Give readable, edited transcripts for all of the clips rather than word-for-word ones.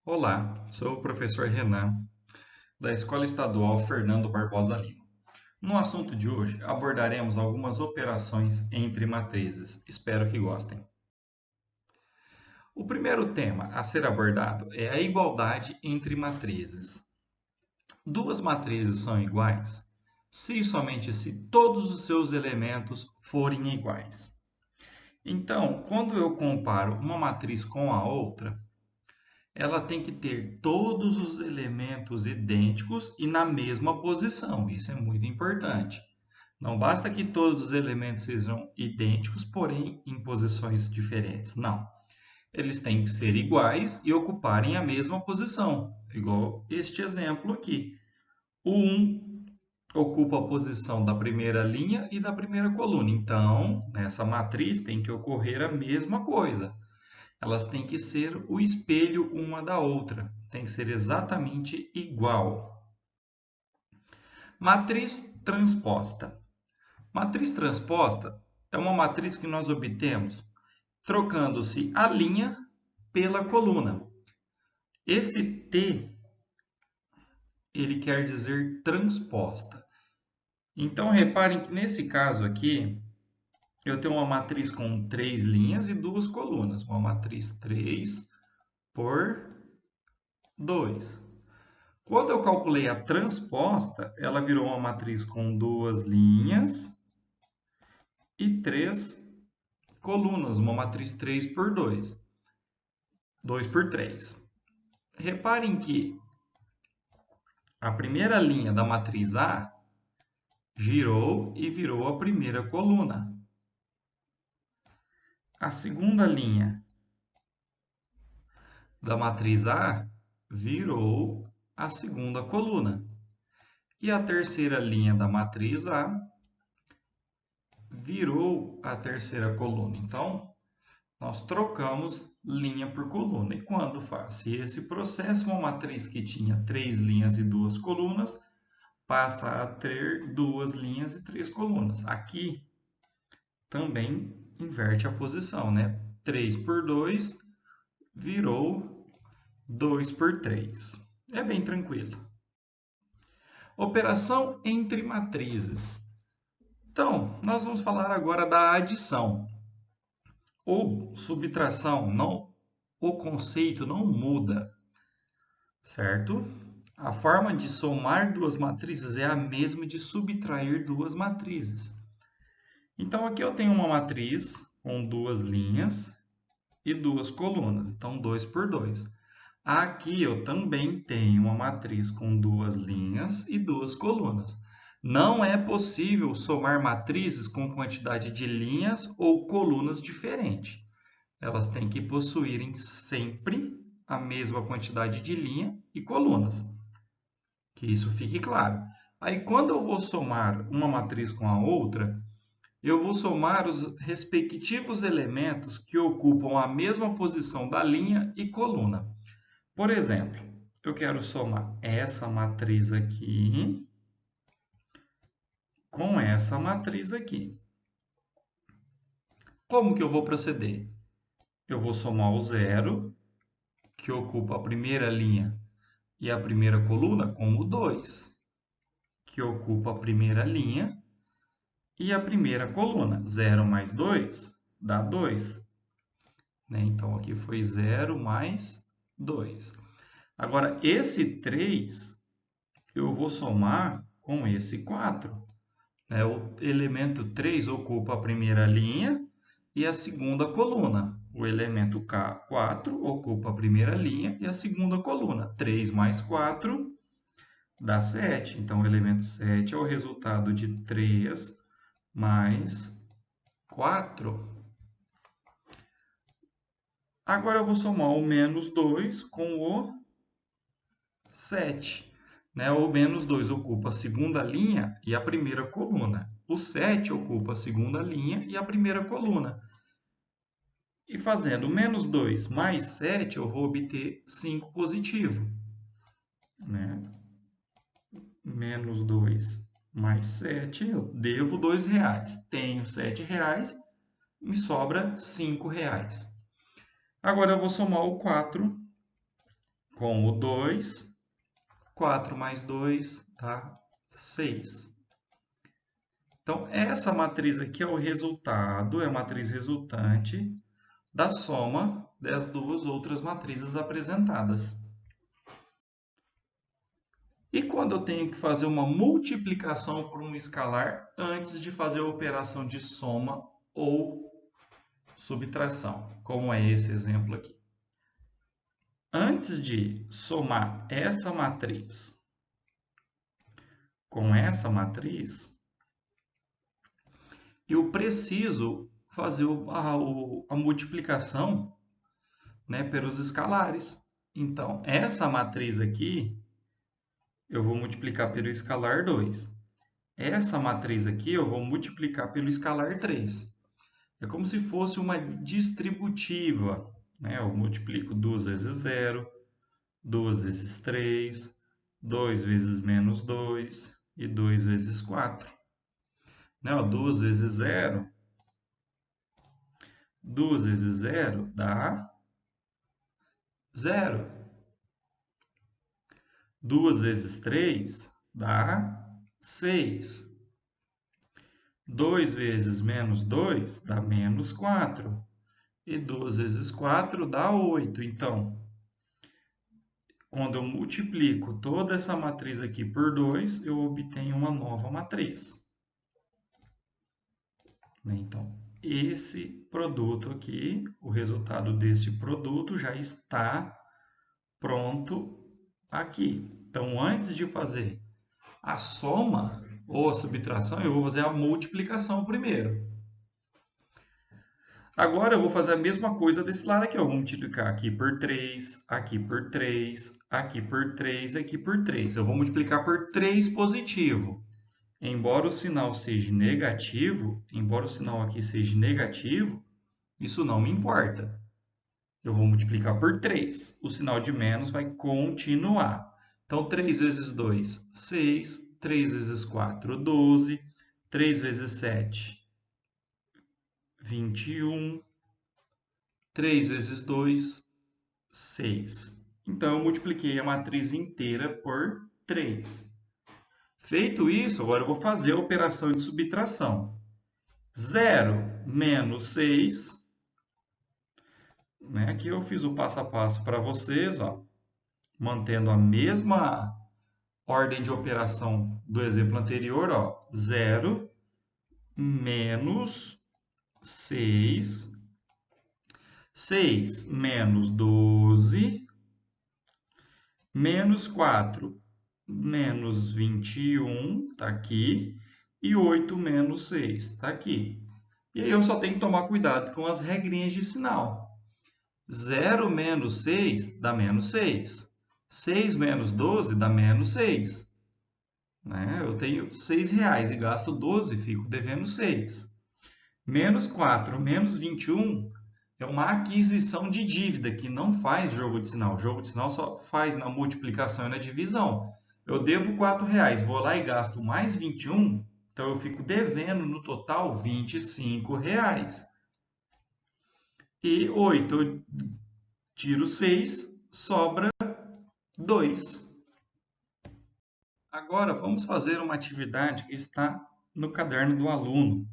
Olá, sou o professor Renan, da Escola Estadual Fernando Barbosa Lima. No assunto de hoje, abordaremos algumas operações entre matrizes. Espero que gostem. O primeiro tema a ser abordado é a igualdade entre matrizes. Duas matrizes são iguais se e somente se todos os seus elementos forem iguais. Então, quando eu comparo uma matriz com a outra, ela tem que ter todos os elementos idênticos e na mesma posição. Isso é muito importante. Não basta que todos os elementos sejam idênticos, porém em posições diferentes. Não. Eles têm que ser iguais e ocuparem a mesma posição, igual este exemplo aqui. O 1 ocupa a posição da primeira linha e da primeira coluna. Então, nessa matriz tem que ocorrer a mesma coisa. Elas têm que ser o espelho uma da outra, tem que ser exatamente igual. Matriz transposta. Matriz transposta é uma matriz que nós obtemos trocando-se a linha pela coluna. Esse T, ele quer dizer transposta. Então, reparem que nesse caso aqui, eu tenho uma matriz com 3 linhas e 2 colunas. Uma matriz 3 por 2. Quando eu calculei a transposta, ela virou uma matriz com 2 linhas e 3 colunas, uma matriz 3 por 2, 2 por 3. Reparem que a primeira linha da matriz A girou e virou a primeira coluna. A segunda linha da matriz A virou a segunda coluna. E a terceira linha da matriz A virou a terceira coluna. Então, nós trocamos linha por coluna. E quando faz esse processo, uma matriz que tinha 3 linhas e 2 colunas passa a ter 2 linhas e 3 colunas. Aqui também inverte a posição, né? 3 por 2 virou 2 por 3. É bem tranquilo. Operação entre matrizes. Então, nós vamos falar agora da adição ou subtração. Não, o conceito não muda, certo? A forma de somar duas matrizes é a mesma de subtrair duas matrizes. Então, aqui eu tenho uma matriz com 2 linhas e 2 colunas. Então, 2 por 2. Aqui eu também tenho uma matriz com 2 linhas e 2 colunas. Não é possível somar matrizes com quantidade de linhas ou colunas diferente. Elas têm que possuírem sempre a mesma quantidade de linha e colunas. Que isso fique claro. Aí, quando eu vou somar uma matriz com a outra, eu vou somar os respectivos elementos que ocupam a mesma posição da linha e coluna. Por exemplo, eu quero somar essa matriz aqui com essa matriz aqui. Como que eu vou proceder? Eu vou somar o zero, que ocupa a primeira linha e a primeira coluna, com o 2, que ocupa a primeira linha e a primeira coluna. 0 mais 2 dá 2. Né? Então, aqui foi 0 mais 2. Agora, esse 3 eu vou somar com esse 4. Né? O elemento 3 ocupa a primeira linha e a segunda coluna. O elemento 4 ocupa a primeira linha e a segunda coluna. 3 mais 4 dá 7. Então, o elemento 7 é o resultado de 3 mais 4. Agora, eu vou somar o menos 2 com o 7. Né? O menos 2 ocupa a segunda linha e a primeira coluna. O 7 ocupa a segunda linha e a primeira coluna. E fazendo menos 2 mais 7, eu vou obter 5 positivo. Né? Menos 2 mais 7, eu devo R$ 2. Tenho R$ 7, me sobra R$ 5. Agora eu vou somar o 4 com o 2, 4 mais 2 dá 6. Então, essa matriz aqui é o resultado, é a matriz resultante da soma das duas outras matrizes apresentadas. E quando eu tenho que fazer uma multiplicação por um escalar antes de fazer a operação de soma ou subtração, como é esse exemplo aqui. Antes de somar essa matriz com essa matriz, eu preciso fazer a multiplicação, né, pelos escalares. Então, essa matriz aqui, eu vou multiplicar pelo escalar 2. Essa matriz aqui, eu vou multiplicar pelo escalar 3. É como se fosse uma distributiva, né? Eu multiplico 2 vezes 0, 2 vezes 3, 2 vezes menos 2 e 2 vezes 4. Né? 2 vezes 0, 2 vezes 0 dá 0. 2 vezes 3 dá 6. 2 vezes menos 2 dá menos 4. E 2 vezes 4 dá 8. Então, quando eu multiplico toda essa matriz aqui por 2, eu obtenho uma nova matriz. Então, esse produto aqui, o resultado desse produto já está pronto aqui. Então, antes de fazer a soma ou a subtração, eu vou fazer a multiplicação primeiro. Agora eu vou fazer a mesma coisa desse lado aqui. Eu vou multiplicar aqui por 3, aqui por 3, aqui por 3, aqui por 3. Eu vou multiplicar por 3 positivo. Embora o sinal seja negativo, embora o sinal aqui seja negativo, isso não me importa. Eu vou multiplicar por 3. O sinal de menos vai continuar. Então, 3 vezes 2, 6. 3 vezes 4, 12. 3 vezes 7, 21. 3 vezes 2, 6. Então, eu multipliquei a matriz inteira por 3. Feito isso, agora eu vou fazer a operação de subtração. 0 menos 6. Né? Aqui eu fiz o passo a passo para vocês, ó, mantendo a mesma ordem de operação do exemplo anterior. Ó, 0 menos 6. 6 menos 12. Menos 4 menos 21, está aqui. E 8 menos 6, está aqui. E aí eu só tenho que tomar cuidado com as regrinhas de sinal. 0 menos 6 dá menos 6. 6 menos 12 dá menos 6. Né? Eu tenho R$6 e gasto 12, fico devendo 6. Menos 4 menos 21 é uma aquisição de dívida que não faz jogo de sinal. O jogo de sinal só faz na multiplicação e na divisão. Eu devo R$4, vou lá e gasto mais 21, então eu fico devendo no total R$25. E 8, eu tiro 6, sobra 2. Agora vamos fazer uma atividade que está no caderno do aluno.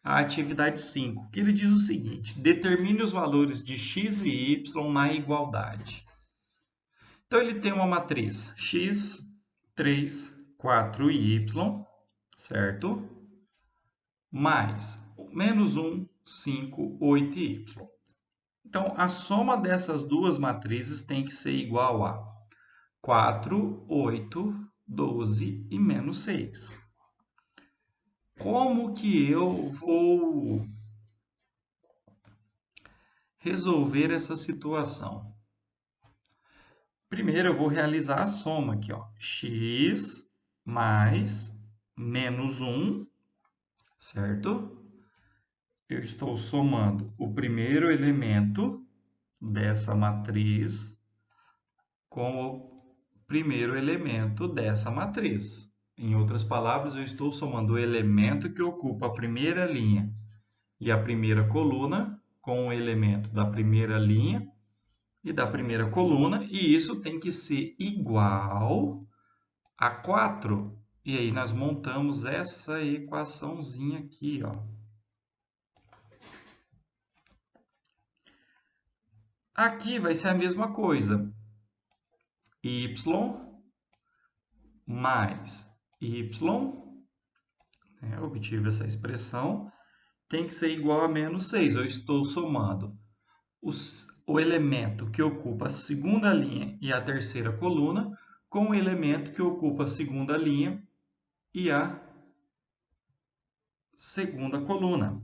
A atividade 5, que ele diz o seguinte: determine os valores de x e y na igualdade. Então, ele tem uma matriz x, 3, 4 e y, certo? Mais menos 1, 5, 8 e y. Então, a soma dessas duas matrizes tem que ser igual a 4, 8, 12 e menos 6. Como que eu vou resolver essa situação? Primeiro, eu vou realizar a soma aqui, ó. X mais menos 1, certo? Eu estou somando o primeiro elemento dessa matriz com o primeiro elemento dessa matriz. Em outras palavras, eu estou somando o elemento que ocupa a primeira linha e a primeira coluna com o elemento da primeira linha e da primeira coluna, e isso tem que ser igual a 4. E aí nós montamos essa equaçãozinha aqui, ó. Aqui vai ser a mesma coisa. Y mais y, eu obtive essa expressão, tem que ser igual a menos 6. Eu estou somando o elemento que ocupa a segunda linha e a terceira coluna com o elemento que ocupa a segunda linha e a segunda coluna.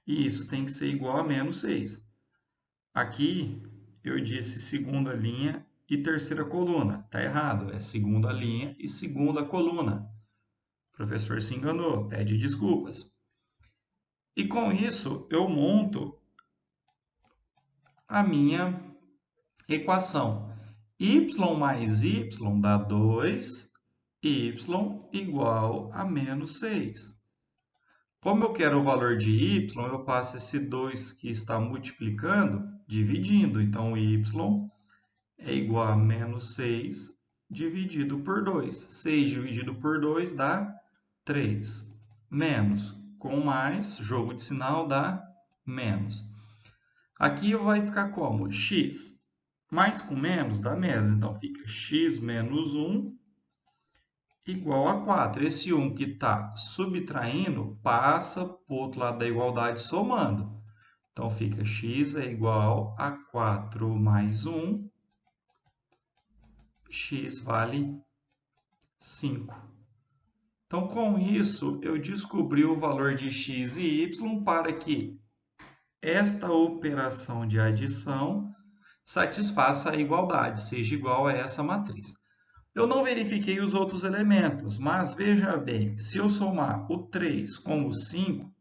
E isso tem que ser igual a menos 6. Aqui eu disse segunda linha e terceira coluna. Está errado, é segunda linha e segunda coluna. O professor se enganou, pede desculpas. E com isso eu monto a minha equação. Y mais y dá 2, y igual a menos 6. Como eu quero o valor de y, eu passo esse 2 que está multiplicando, dividindo. Então, y é igual a menos 6 dividido por 2. 6 dividido por 2 dá 3. Menos com mais, jogo de sinal dá menos. Aqui vai ficar como? X. Mais com menos dá menos. Então, fica x menos 1 igual a 4. Esse 1 que está subtraindo passa para o outro lado da igualdade somando. Então, fica x é igual a 4 mais 1. X vale 5. Então, com isso, eu descobri o valor de x e y para que esta operação de adição satisfaça a igualdade, seja igual a essa matriz. Eu não verifiquei os outros elementos, mas veja bem, se eu somar o 3 com o 5,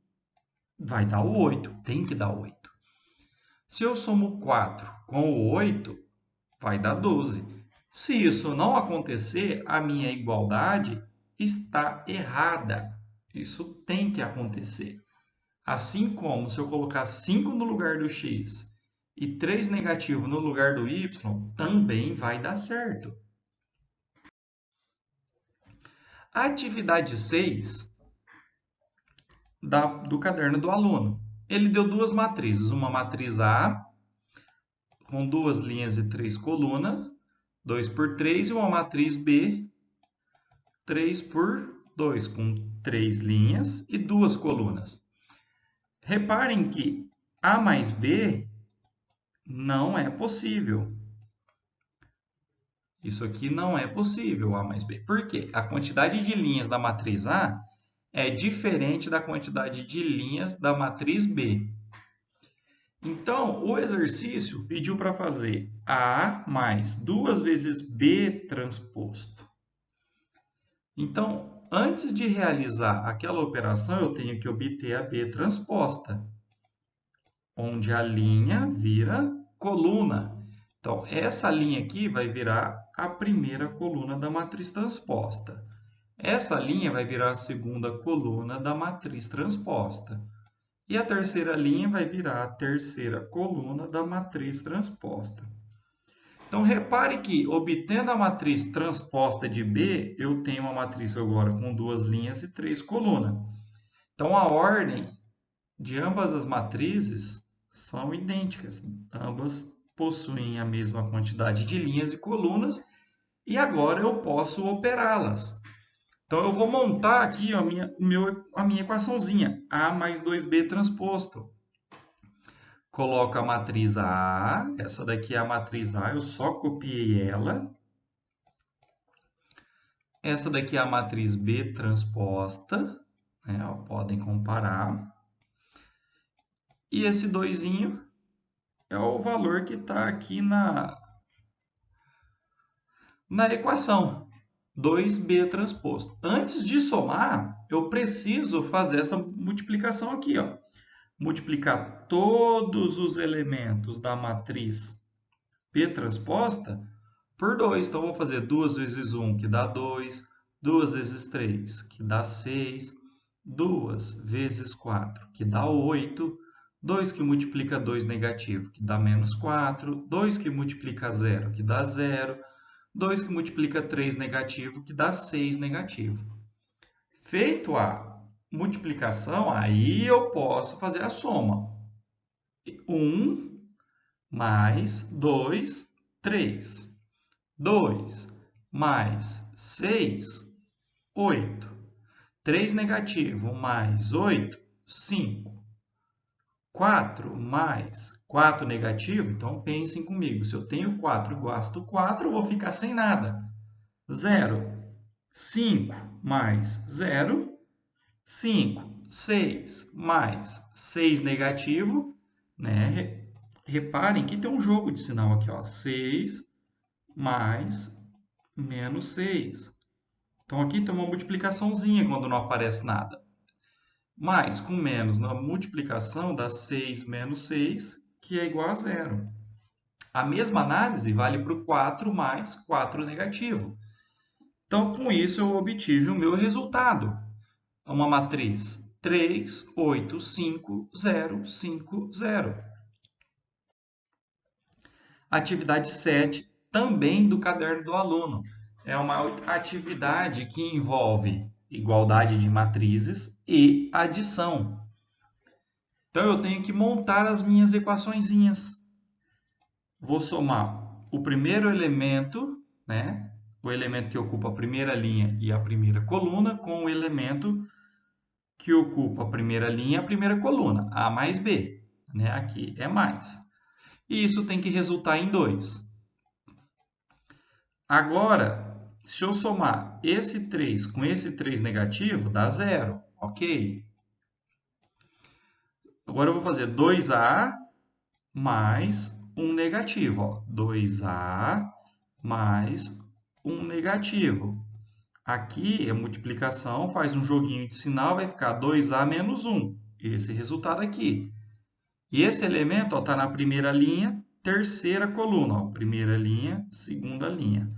vai dar o 8, tem que dar 8. Se eu somo o 4 com o 8, vai dar 12. Se isso não acontecer, a minha igualdade está errada. Isso tem que acontecer. Assim como se eu colocar 5 no lugar do x e 3 negativo no lugar do y, também vai dar certo. A atividade 6 do caderno do aluno. Ele deu duas matrizes, uma matriz A, com 2 linhas e 3 colunas, 2 por 3, e uma matriz B, 3 por 2, com 3 linhas e 2 colunas. Reparem que A mais B não é possível. Isso aqui não é possível, A mais B. Por quê? A quantidade de linhas da matriz A é diferente da quantidade de linhas da matriz B. Então, o exercício pediu para fazer A mais 2 vezes B transposto. Então, antes de realizar aquela operação, eu tenho que obter a B transposta, onde a linha vira coluna. Então, essa linha aqui vai virar a primeira coluna da matriz transposta. Essa linha vai virar a segunda coluna da matriz transposta. E a terceira linha vai virar a terceira coluna da matriz transposta. Então, repare que, obtendo a matriz transposta de B, eu tenho uma matriz agora com 2 linhas e 3 colunas. Então, a ordem de ambas as matrizes são idênticas. Ambas possuem a mesma quantidade de linhas e colunas, e agora eu posso operá-las. Então, eu vou montar aqui a minha equaçãozinha, A mais 2B transposto. Coloco a matriz A, essa daqui é a matriz A, eu só copiei ela. Essa daqui é a matriz B transposta, né? Podem comparar. E esse 2 é o valor que está aqui na equação, 2B transposto. Antes de somar, eu preciso fazer essa multiplicação aqui, ó. Multiplicar todos os elementos da matriz P transposta por 2. Então, vou fazer 2 vezes 1, que dá 2, 2 vezes 3, que dá 6, 2 vezes 4, que dá 8, 2 que multiplica 2 negativo, que dá menos 4. 2 que multiplica 0, que dá 0. 2 que multiplica 3 negativo, que dá 6 negativo. Feito a multiplicação, aí eu posso fazer a soma. 1 mais 2, 3. 2 mais 6, 8. 3 negativo mais 8, 5. 4 mais 4 negativo, então pensem comigo. Se eu tenho 4 e gasto 4, eu vou ficar sem nada. 0. 5 mais 0, 5. 6 mais 6 negativo, né? Reparem que tem um jogo de sinal aqui, ó. 6 mais menos 6. Então, aqui tem uma multiplicaçãozinha quando não aparece nada. Mais com menos na multiplicação dá 6 menos 6, que é igual a 0. A mesma análise vale para o 4 mais 4 negativo. Então, com isso, eu obtive o meu resultado. Uma matriz 3, 8, 5, 0, 5, 0. Atividade 7, também do caderno do aluno. É uma atividade que envolve igualdade de matrizes e adição. Então, eu tenho que montar as minhas equaçõezinhas. Vou somar o primeiro elemento, né? O elemento que ocupa a primeira linha e a primeira coluna, com o elemento que ocupa a primeira linha e a primeira coluna, A mais B. Né? Aqui é mais. E isso tem que resultar em 2. Agora, se eu somar esse 3 com esse 3 negativo, dá 0. Ok. Agora eu vou fazer 2A mais 1 negativo. Ó. 2A mais 1 negativo. Aqui a multiplicação faz um joguinho de sinal, vai ficar 2A menos 1. Esse resultado aqui. E esse elemento está na primeira linha, terceira coluna. Ó. Primeira linha, segunda linha.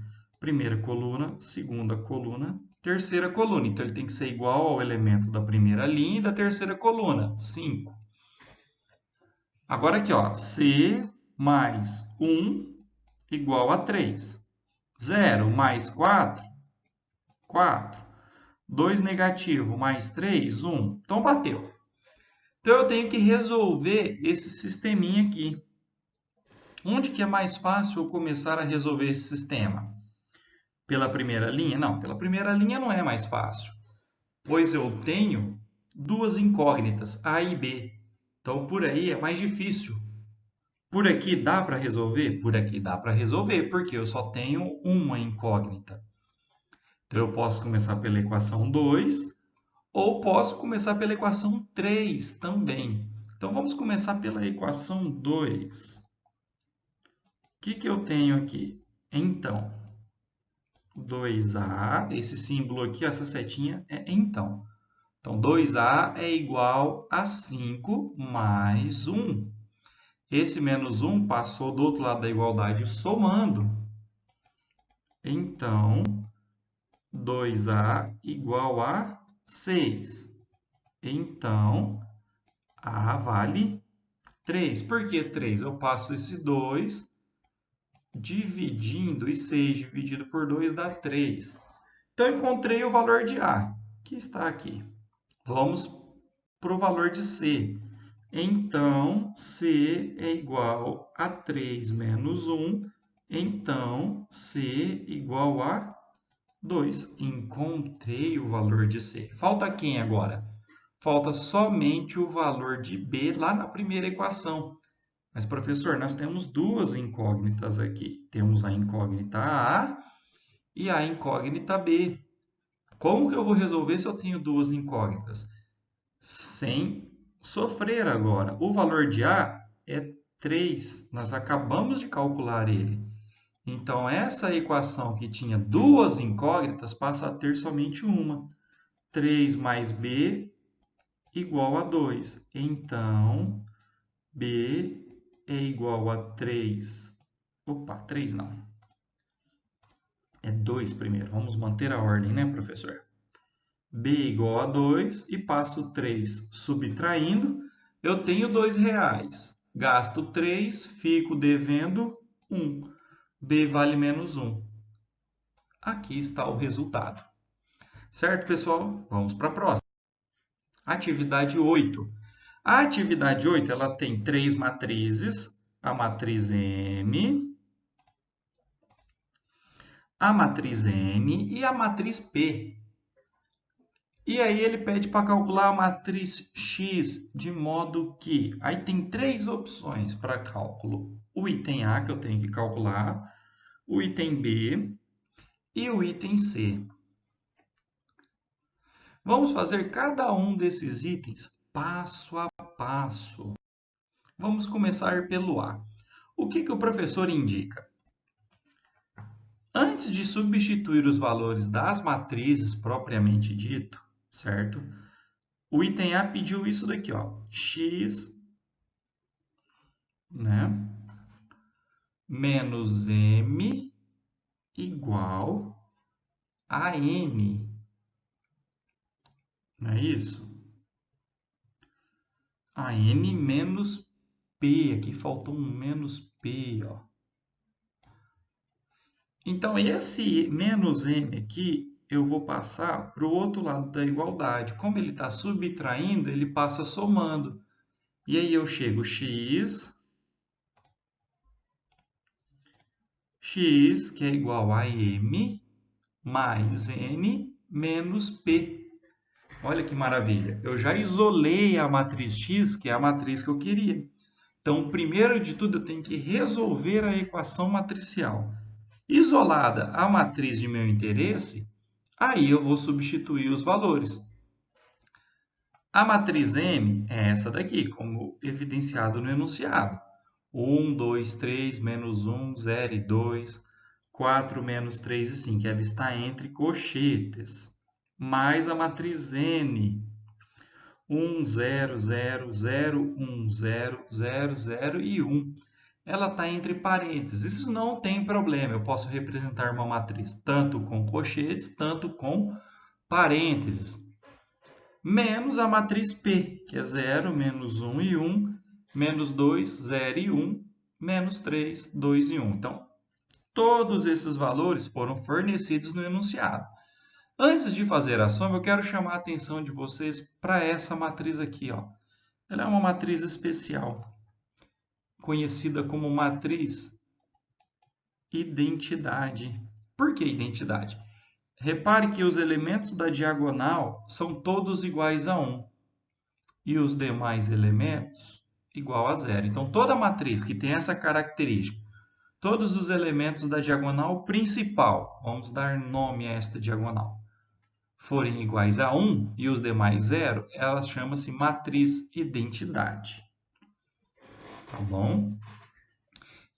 Primeira coluna, segunda coluna, terceira coluna. Então, ele tem que ser igual ao elemento da primeira linha e da terceira coluna, 5. Agora aqui, ó, C mais 1 igual a 3. 0 mais 4, 4. 2 negativo mais 3, 1. Então, bateu. Então, eu tenho que resolver esse sisteminha aqui. Onde que é mais fácil eu começar a resolver esse sistema? Pela primeira linha? Não, pela primeira linha não é mais fácil, pois eu tenho duas incógnitas, A e B. Então, por aí é mais difícil. Por aqui dá para resolver? Por aqui dá para resolver, porque eu só tenho uma incógnita. Então, eu posso começar pela equação 2, ou posso começar pela equação 3 também. Então, vamos começar pela equação 2. O que eu tenho aqui? Então, 2A, esse símbolo aqui, essa setinha, é então. Então, 2A é igual a 5 mais 1. Esse menos 1 passou do outro lado da igualdade somando. Então, 2A igual a 6. Então, A vale 3. Por que 3? Eu passo esse 2 dividindo, e 6 dividido por 2 dá 3. Então, encontrei o valor de A, que está aqui. Vamos para o valor de C. Então, C é igual a 3 menos 1. Então, C igual a 2. Encontrei o valor de C. Falta quem agora? Falta somente o valor de B lá na primeira equação. Mas, professor, nós temos duas incógnitas aqui. Temos a incógnita A e a incógnita B. Como que eu vou resolver se eu tenho duas incógnitas? Sem sofrer agora. O valor de A é 3. Nós acabamos de calcular ele. Então, essa equação que tinha duas incógnitas passa a ter somente uma. 3 mais B igual a 2. Então, B é igual a 3. Opa, 3 não. É 2 primeiro. Vamos manter a ordem, né, professor? B igual a 2 e passo 3 subtraindo. Eu tenho R$ 2, gasto 3, fico devendo 1. B vale menos 1. Aqui está o resultado. Certo, pessoal? Vamos para a próxima. Atividade 8. A atividade 8 ela tem 3 matrizes, a matriz M, a matriz N e a matriz P. E aí ele pede para calcular a matriz X, de modo que aí tem 3 opções para cálculo. O item A, que eu tenho que calcular, o item B e o item C. Vamos fazer cada um desses itens passo a passo. Vamos começar pelo A. O que o professor indica? Antes de substituir os valores das matrizes propriamente dito, certo? O item A pediu isso daqui, ó, x, né, menos m igual a n, não é isso? A n menos p, aqui faltou um menos p, ó. Então, esse menos m aqui, eu vou passar para o outro lado da igualdade. Como ele está subtraindo, ele passa somando. E aí eu chego x, que é igual a m, mais n menos p. Olha que maravilha. Eu já isolei a matriz x, que é a matriz que eu queria. Então, primeiro de tudo, eu tenho que resolver a equação matricial. Isolada a matriz de meu interesse, aí eu vou substituir os valores. A matriz M é essa daqui, como evidenciado no enunciado. 1, 2, 3, menos 1, 0 e 2, 4, menos 3 e 5. Ela está entre cochetes. Mais a matriz N. 1, 0, 0, 0, 1, 0, 0, 0 e 1. Ela está entre parênteses. Isso não tem problema. Eu posso representar uma matriz tanto com cochetes, tanto com parênteses. Menos a matriz P, que é 0, menos 1 e 1, menos 2, 0 e 1, menos 3, 2 e 1. Então, todos esses valores foram fornecidos no enunciado. Antes de fazer a soma, eu quero chamar a atenção de vocês para essa matriz aqui, ó. Ela é uma matriz especial, conhecida como matriz identidade. Por que identidade? Repare que os elementos da diagonal são todos iguais a 1 e os demais elementos igual a 0. Então, toda matriz que tem essa característica, todos os elementos da diagonal principal, vamos dar nome a esta diagonal, forem iguais a 1 e os demais 0, ela chama-se matriz identidade. Tá bom?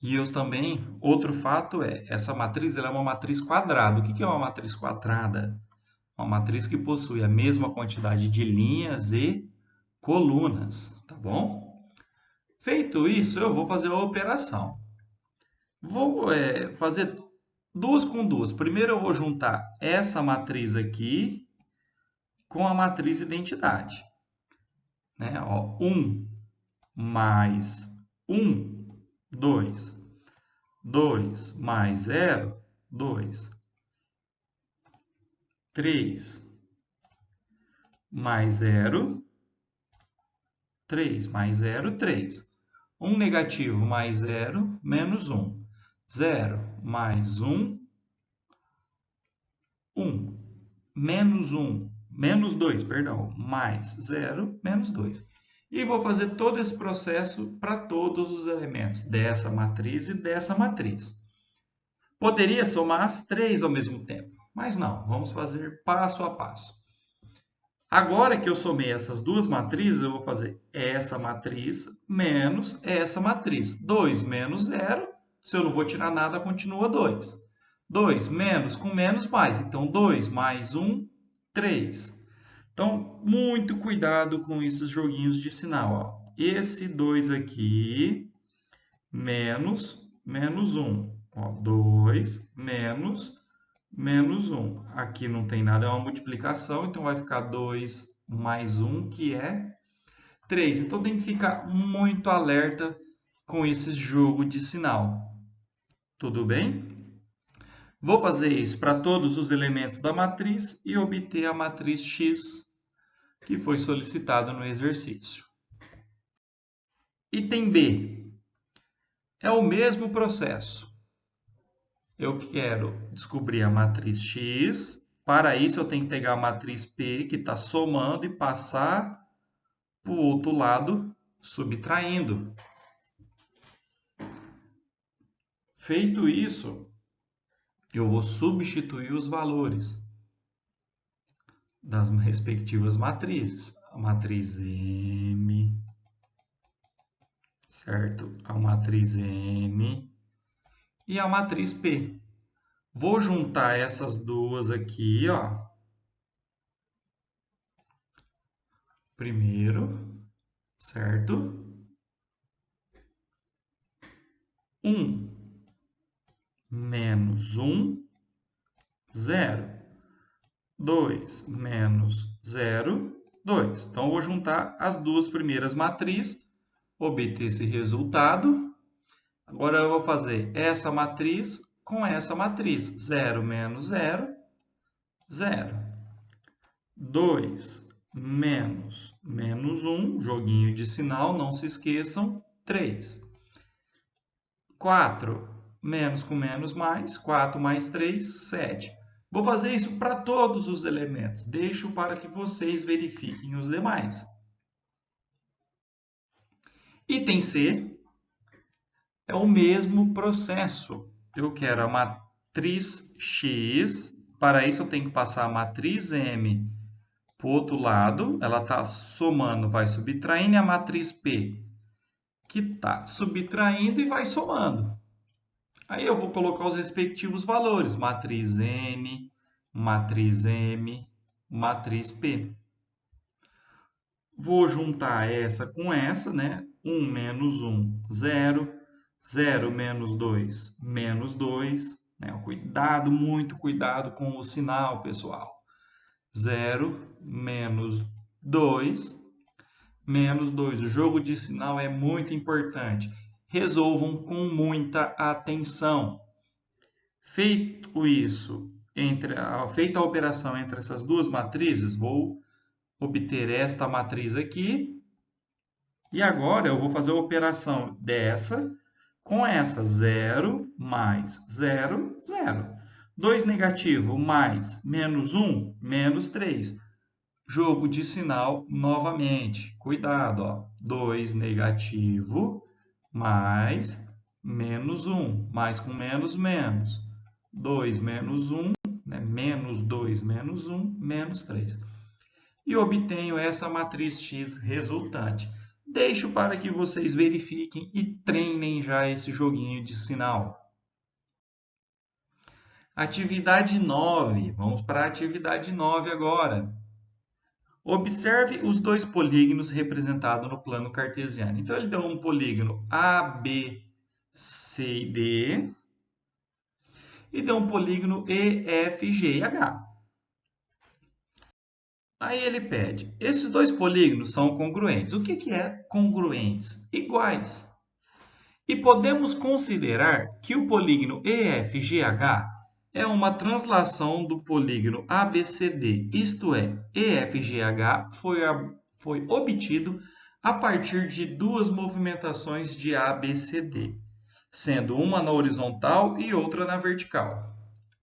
E eu também, outro fato é, essa matriz ela é uma matriz quadrada. O que é uma matriz quadrada? Uma matriz que possui a mesma quantidade de linhas e colunas, tá bom? Feito isso, eu vou fazer a operação. Vou fazer duas com duas. Primeiro eu vou juntar essa matriz aqui com a matriz identidade. Né? Ó, 1 mais 1, 2. 2 mais 0, 2. 3 mais 0, 3 mais 0, 3. 1 negativo mais 0, menos 1. 0 mais 1, 1. Menos 1, menos 2, perdão, mais 0, menos 2. E vou fazer todo esse processo para todos os elementos dessa matriz e dessa matriz. Poderia somar as três ao mesmo tempo, mas não, vamos fazer passo a passo. Agora que eu somei essas duas matrizes, eu vou fazer essa matriz menos essa matriz. 2 menos 0, se eu não vou tirar nada, continua 2. 2 menos com menos mais, então 2 mais 1, 3. Então, muito cuidado com esses joguinhos de sinal. Ó. Esse 2 aqui, menos 1. Ó, 2 menos 1. Aqui não tem nada, é uma multiplicação, então vai ficar 2 mais 1, que é 3. Então tem que ficar muito alerta com esse jogo de sinal. Tudo bem? Vou fazer isso para todos os elementos da matriz e obter a matriz X que foi solicitado no exercício. Item B. É o mesmo processo. Eu quero descobrir a matriz X. Para isso, eu tenho que pegar a matriz P, que está somando, e passar para o outro lado, subtraindo. Feito isso, eu vou substituir os valores das respectivas matrizes. A matriz M, certo? A matriz N e a matriz P. Vou juntar essas duas aqui, ó. Primeiro, certo? 1 menos 1, 0. 2 menos 0, 2. Então, eu vou juntar as duas primeiras matrizes, obter esse resultado. Agora, eu vou fazer essa matriz com essa matriz. 0 menos 0, 0. 2 menos 1, joguinho de sinal, não se esqueçam, 3. 4 menos com menos mais, 4 mais 3, 7. Vou fazer isso para todos os elementos. Deixo para que vocês verifiquem os demais. Item C é o mesmo processo. Eu quero a matriz X. Para isso, eu tenho que passar a matriz M para o outro lado. Ela está somando, vai subtraindo. E a matriz P, que está subtraindo e vai somando. Aí eu vou colocar os respectivos valores, matriz N, matriz M, matriz P. Vou juntar essa com essa, né? 1 menos 1, 0. 0 menos 2, menos 2. Né? Cuidado, muito cuidado com o sinal, pessoal. 0 menos 2, menos 2. O jogo de sinal é muito importante. Resolvam com muita atenção. Feito isso, feita a operação entre essas duas matrizes, vou obter esta matriz aqui. E agora eu vou fazer a operação dessa com essa. 0 mais 0, 0. 2 negativo mais menos 1, menos 3. Jogo de sinal novamente. Cuidado, ó. 2 negativo mais menos 1. Mais com menos, menos. 2 menos 1, né? Menos 2 menos 1, menos 3. E obtenho essa matriz X resultante. Deixo para que vocês verifiquem e treinem já esse joguinho de sinal. Atividade 9. Vamos para a atividade 9 agora. Observe os dois polígonos representados no plano cartesiano. Então, ele deu um polígono A, B, C e D. E deu um polígono E, F, G e H. Aí ele pede, esses dois polígonos são congruentes. O que é congruentes? Iguais. E podemos considerar que o polígono EFGH é uma translação do polígono ABCD, isto é, EFGH foi obtido a partir de duas movimentações de ABCD, sendo uma na horizontal e outra na vertical.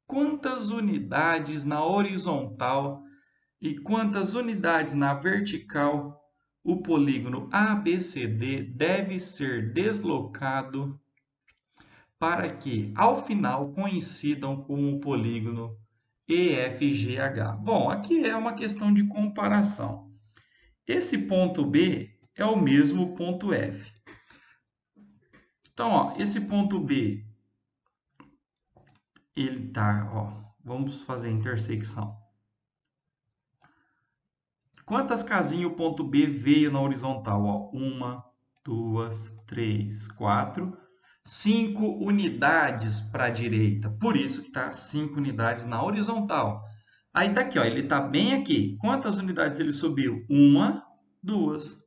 Quantas unidades na horizontal e quantas unidades na vertical o polígono ABCD deve ser deslocado para que, ao final, coincidam com o polígono EFGH? Bom, aqui é uma questão de comparação. Esse ponto B é o mesmo ponto F. Então, ó, esse ponto B, ele tá, ó, vamos fazer a intersecção. Quantas casinhas o ponto B veio na horizontal? Ó, 1, 2, 3, 4, 5 unidades para a direita. Por isso que está 5 unidades na horizontal. Aí tá aqui, ó, ele está bem aqui. Quantas unidades ele subiu? 1, 2.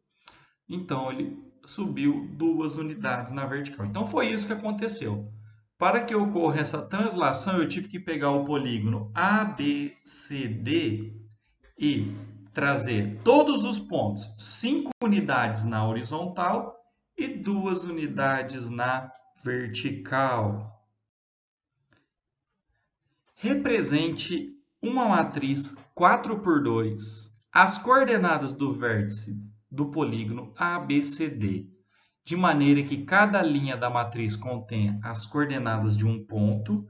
Então, ele subiu 2 unidades na vertical. Então, foi isso que aconteceu. Para que ocorra essa translação, eu tive que pegar o polígono ABCD e trazer todos os pontos, 5 unidades na horizontal e 2 unidades na vertical. Represente uma matriz 4 por 2, as coordenadas do vértice do polígono ABCD, de maneira que cada linha da matriz contenha as coordenadas de um ponto,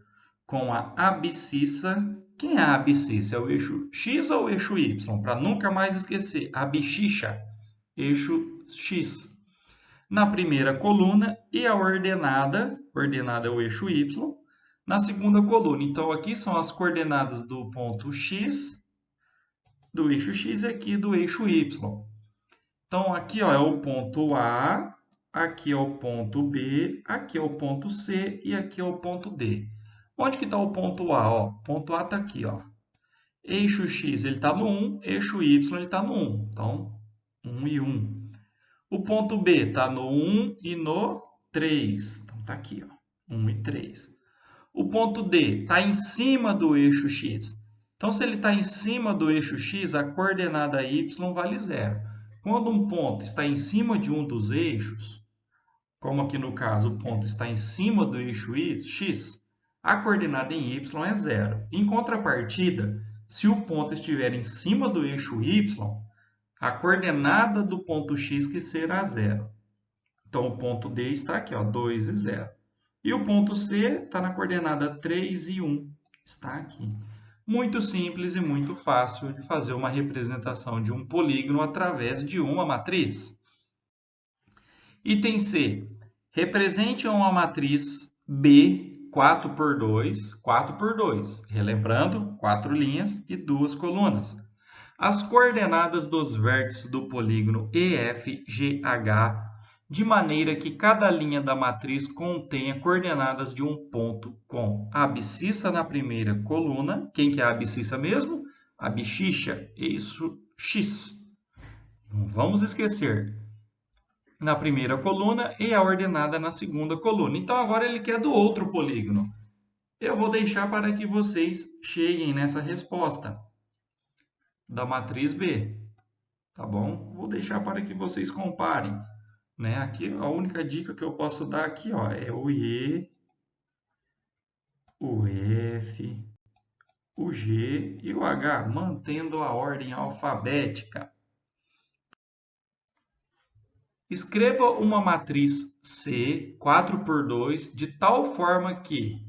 com a abscissa. Quem é a abscissa? É o eixo X ou o eixo Y? Para nunca mais esquecer. Abscissa, eixo X. Na primeira coluna e a ordenada é o eixo Y, na segunda coluna. Então, aqui são as coordenadas do ponto X, do eixo X e aqui do eixo Y. Então, aqui ó, é o ponto A, aqui é o ponto B, aqui é o ponto C e aqui é o ponto D. Onde que está o ponto A? Ó, o ponto A está aqui. Ó. Eixo X ele está no 1, eixo Y ele está no 1. Então, 1 e 1. O ponto B está no 1 e no 3. Então, está aqui. Ó, 1 e 3. O ponto D está em cima do eixo X. Então, se ele está em cima do eixo X, a coordenada Y vale 0. Quando um ponto está em cima de um dos eixos, como aqui no caso o ponto está em cima do eixo X, a coordenada em Y é 0. Em contrapartida, se o ponto estiver em cima do eixo Y, a coordenada do ponto X que será 0. Então, o ponto D está aqui, ó, 2 e 0. E o ponto C está na coordenada 3 e 1. Está aqui. Muito simples e muito fácil de fazer uma representação de um polígono através de uma matriz. Item C. Represente uma matriz B 4 por 2, 4 por 2. Relembrando, 4 linhas e 2 colunas. As coordenadas dos vértices do polígono EFGH, de maneira que cada linha da matriz contenha coordenadas de um ponto com a abscissa na primeira coluna. Quem que é a abscissa mesmo? A abscissa, eixo X. Não vamos esquecer. Na primeira coluna e a ordenada na segunda coluna. Então, agora ele quer do outro polígono. Eu vou deixar para que vocês cheguem nessa resposta da matriz B, tá bom? Vou deixar para que vocês comparem, né? Aqui a única dica que eu posso dar aqui, ó, é o E, o F, o G e o H, mantendo a ordem alfabética. Escreva uma matriz C 4 por 2 de tal forma que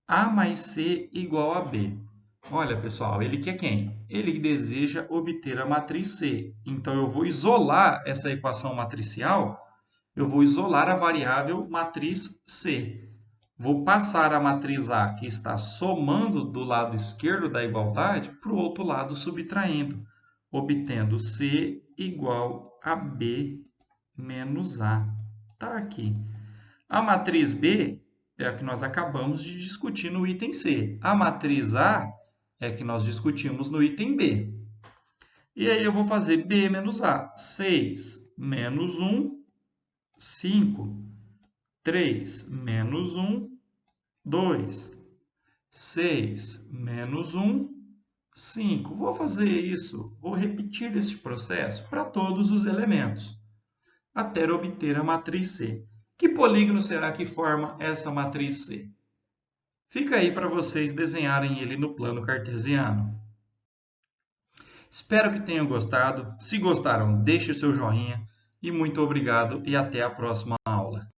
A mais C igual a B. Olha, pessoal, ele quer quem? Ele deseja obter a matriz C. Então, eu vou isolar essa equação matricial, eu vou isolar a variável matriz C. Vou passar a matriz A, que está somando do lado esquerdo da igualdade, para o outro lado subtraindo, obtendo C igual a B menos A. Está aqui. A matriz B é a que nós acabamos de discutir no item C. A matriz A é a que nós discutimos no item B. E aí eu vou fazer B menos A. 6 menos 1, 5. 3 menos 1, 2. 6 menos 1, 5. Vou fazer isso, vou repetir esse processo para todos os elementos, até obter a matriz C. Que polígono será que forma essa matriz C? Fica aí para vocês desenharem ele no plano cartesiano. Espero que tenham gostado. Se gostaram, deixe o seu joinha e muito obrigado e até a próxima aula.